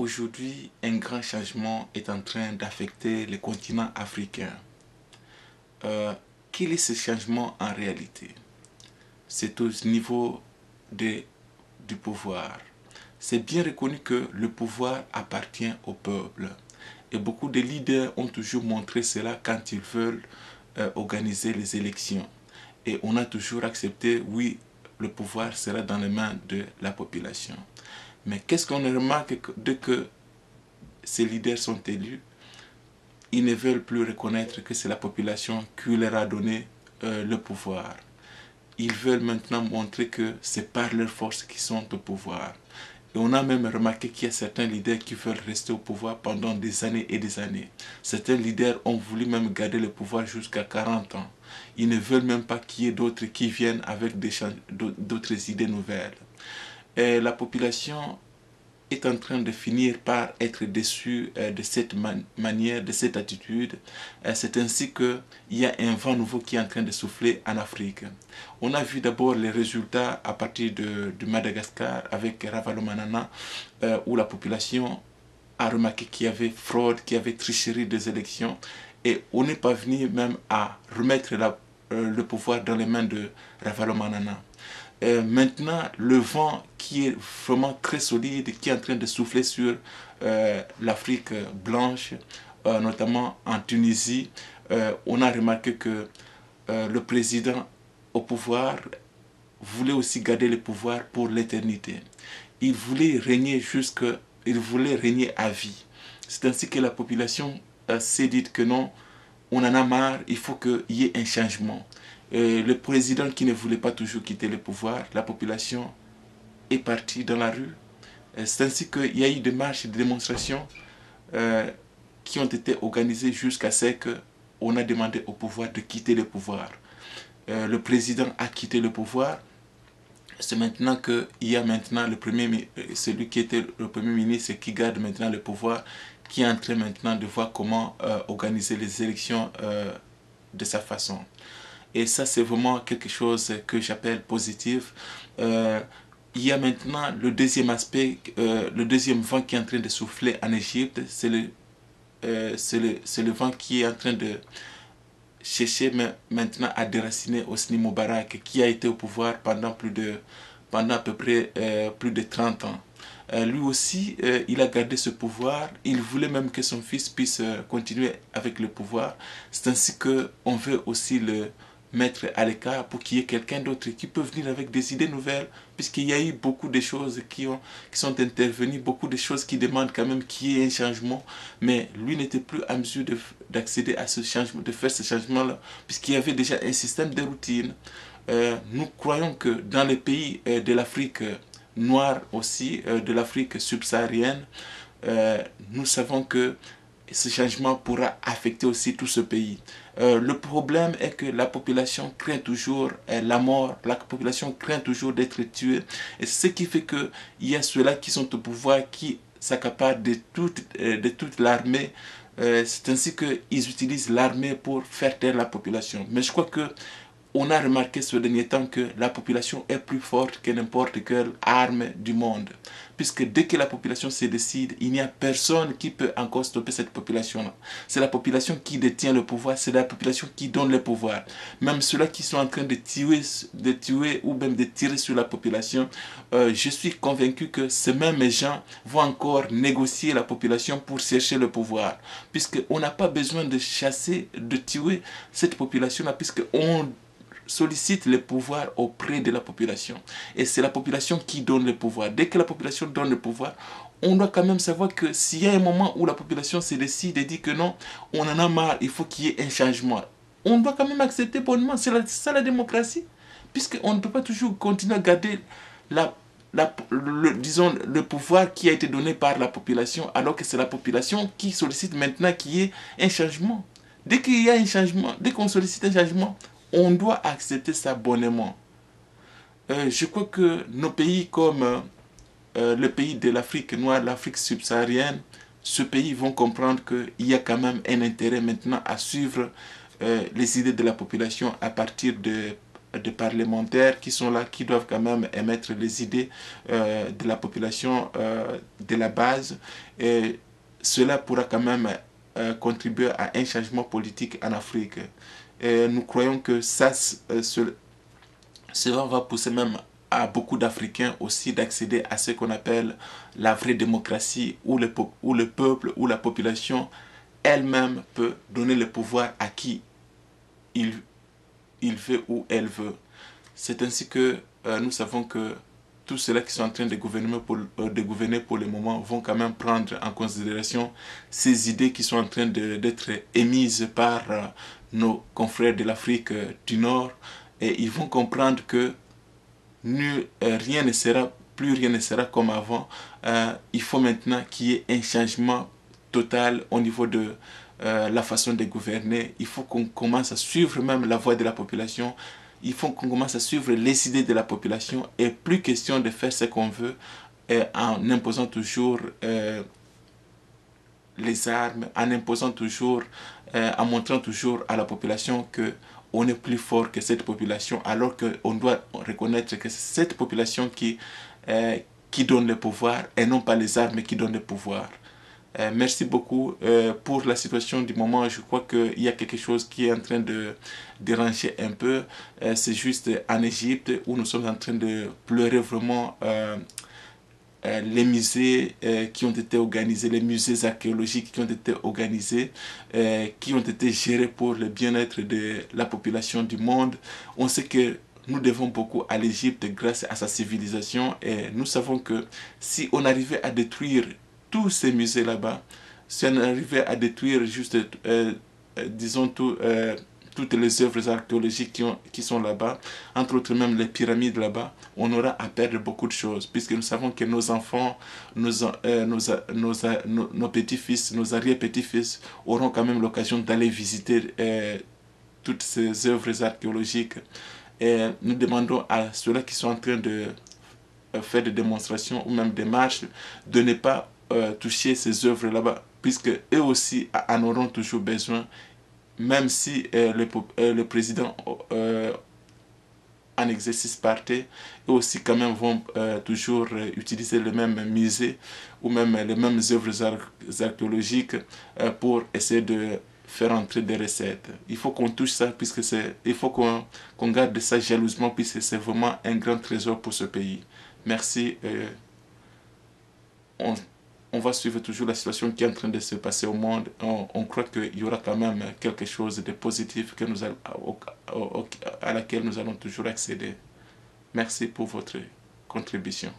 Aujourd'hui, un grand changement est en train d'affecter le continent africain. Quel est ce changement en réalité? C'est au niveau du pouvoir. C'est bien reconnu que le pouvoir appartient au peuple. Et beaucoup de leaders ont toujours montré cela quand ils veulent organiser les élections. Et on a toujours accepté, oui, le pouvoir sera dans les mains de la population. Mais qu'est-ce qu'on remarque dès que ces leaders sont élus? Ils ne veulent plus reconnaître que c'est la population qui leur a donné le pouvoir. Ils veulent maintenant montrer que c'est par leur force qu'ils sont au pouvoir. Et on a même remarqué qu'il y a certains leaders qui veulent rester au pouvoir pendant des années et des années. Certains leaders ont voulu même garder le pouvoir jusqu'à 40 ans. Ils ne veulent même pas qu'il y ait d'autres qui viennent avec d'autres idées nouvelles. Et la population est en train de finir par être déçue de cette manière, de cette attitude. C'est ainsi qu'il y a un vent nouveau qui est en train de souffler en Afrique. On a vu d'abord les résultats à partir de Madagascar avec Ravalomanana, où la population a remarqué qu'il y avait fraude, qu'il y avait tricherie des élections. Et on n'est pas venu même à remettre le pouvoir dans les mains de Ravalomanana. Maintenant, le vent qui est vraiment très solide, qui est en train de souffler sur l'Afrique blanche, notamment en Tunisie, on a remarqué que le président au pouvoir voulait aussi garder le pouvoir pour l'éternité. Il voulait régner à vie. C'est ainsi que la population s'est dit que non, on en a marre, il faut qu'il y ait un changement. Le président qui ne voulait pas toujours quitter le pouvoir, la population est partie dans la rue. C'est ainsi qu'il y a eu des marches et des démonstrations qui ont été organisées jusqu'à ce qu'on a demandé au pouvoir de quitter le pouvoir. Le président a quitté le pouvoir. C'est maintenant qu'il y a maintenant celui qui était le premier ministre et qui garde maintenant le pouvoir, qui est en train maintenant de voir comment organiser les élections de sa façon. Et ça, c'est vraiment quelque chose que j'appelle positif. Il y a maintenant le deuxième aspect, le deuxième vent qui est en train de souffler en Égypte. C'est le vent qui est en train de chercher maintenant à déraciner Hosni Moubarak, qui a été au pouvoir pendant à peu près plus de 30 ans. Lui aussi, il a gardé ce pouvoir. Il voulait même que son fils puisse continuer avec le pouvoir. C'est ainsi qu'on veut aussi le mettre à l'écart pour qu'il y ait quelqu'un d'autre qui peut venir avec des idées nouvelles, puisqu'il y a eu beaucoup de choses qui sont intervenues, beaucoup de choses qui demandent quand même qu'il y ait un changement, mais lui n'était plus à mesure d'accéder à ce changement, de faire ce changement-là, puisqu'il y avait déjà un système de routine. Nous croyons que dans les pays de l'Afrique noire aussi, de l'Afrique subsaharienne, nous savons que ce changement pourra affecter aussi tout ce pays. Le problème est que la population craint toujours la mort, la population craint toujours d'être tuée. Et ce qui fait qu'il y a ceux-là qui sont au pouvoir, qui s'accaparent de toute l'armée. C'est ainsi qu'ils utilisent l'armée pour faire taire la population. Mais je crois que on a remarqué ce dernier temps que la population est plus forte que n'importe quelle arme du monde. Puisque dès que la population se décide, il n'y a personne qui peut encore stopper cette population-là. C'est la population qui détient le pouvoir, c'est la population qui donne le pouvoir. Même ceux-là qui sont en train de tuer ou même de tirer sur la population, je suis convaincu que ces mêmes gens vont encore négocier la population pour chercher le pouvoir. Puisqu'on n'a pas besoin de chasser, de tuer cette population-là, puisqu'on sollicite le pouvoir auprès de la population. Et c'est la population qui donne le pouvoir. Dès que la population donne le pouvoir, on doit quand même savoir que s'il y a un moment où la population se décide et dit que non, on en a marre, il faut qu'il y ait un changement, on doit quand même accepter bonnement. C'est ça la démocratie. Puisqu'on ne peut pas toujours continuer à garder le pouvoir qui a été donné par la population, alors que c'est la population qui sollicite maintenant qu'il y ait un changement. Dès qu'il y a un changement, dès qu'on sollicite un changement, on doit accepter ça bonnement. Je crois que nos pays comme le pays de l'Afrique noire, l'Afrique subsaharienne, ce pays vont comprendre qu'il y a quand même un intérêt maintenant à suivre les idées de la population à partir de parlementaires qui sont là, qui doivent quand même émettre les idées de la population de la base. Et cela pourra quand même contribuer à un changement politique en Afrique. Et nous croyons que cela va pousser même à beaucoup d'Africains aussi d'accéder à ce qu'on appelle la vraie démocratie, où le peuple, où la population elle-même peut donner le pouvoir à qui il, il veut ou elle veut. C'est ainsi que nous savons que tous ceux-là qui sont en train de gouverner pour le moment vont quand même prendre en considération ces idées qui sont en train d'être émises par nos confrères de l'Afrique du Nord, et ils vont comprendre que rien ne sera, plus rien ne sera comme avant. Il faut maintenant qu'il y ait un changement total au niveau de la façon de gouverner. Il faut qu'on commence à suivre même la voix de la population. Il faut qu'on commence à suivre les idées de la population, et plus question de faire ce qu'on veut en imposant toujours les armes, en imposant toujours, en montrant toujours à la population que on est plus fort que cette population, alors qu'on doit reconnaître que c'est cette population qui donne le pouvoir, et non pas les armes qui donnent le pouvoir. Merci beaucoup pour la situation du moment. Je crois qu'il y a quelque chose qui est en train de déranger un peu. C'est juste en Égypte où nous sommes en train de pleurer vraiment les musées qui ont été organisés, les musées archéologiques qui ont été organisés, qui ont été gérés pour le bien-être de la population du monde. On sait que nous devons beaucoup à l'Égypte grâce à sa civilisation, et nous savons que si on arrivait à détruire tous ces musées là-bas, si on arrivait à détruire juste, disons, toutes les œuvres archéologiques qui sont là-bas, entre autres même les pyramides là-bas, on aura à perdre beaucoup de choses, puisque nous savons que nos enfants, nos petits-fils, nos arrière-petits-fils auront quand même l'occasion d'aller visiter toutes ces œuvres archéologiques. Et nous demandons à ceux-là qui sont en train de faire des démonstrations ou même des marches de ne pas toucher ces œuvres là-bas, puisque eux aussi en auront toujours besoin, même si le président en exercice partait, eux aussi quand même vont toujours utiliser le même musée ou même les mêmes œuvres archéologiques pour essayer de faire entrer des recettes. Il faut qu'on touche ça, puisque il faut qu'on garde ça jalousement, puisque c'est vraiment un grand trésor pour ce pays. Merci. On va suivre toujours la situation qui est en train de se passer au monde. On croit qu'il y aura quand même quelque chose de positif à laquelle nous allons toujours accéder. Merci pour votre contribution.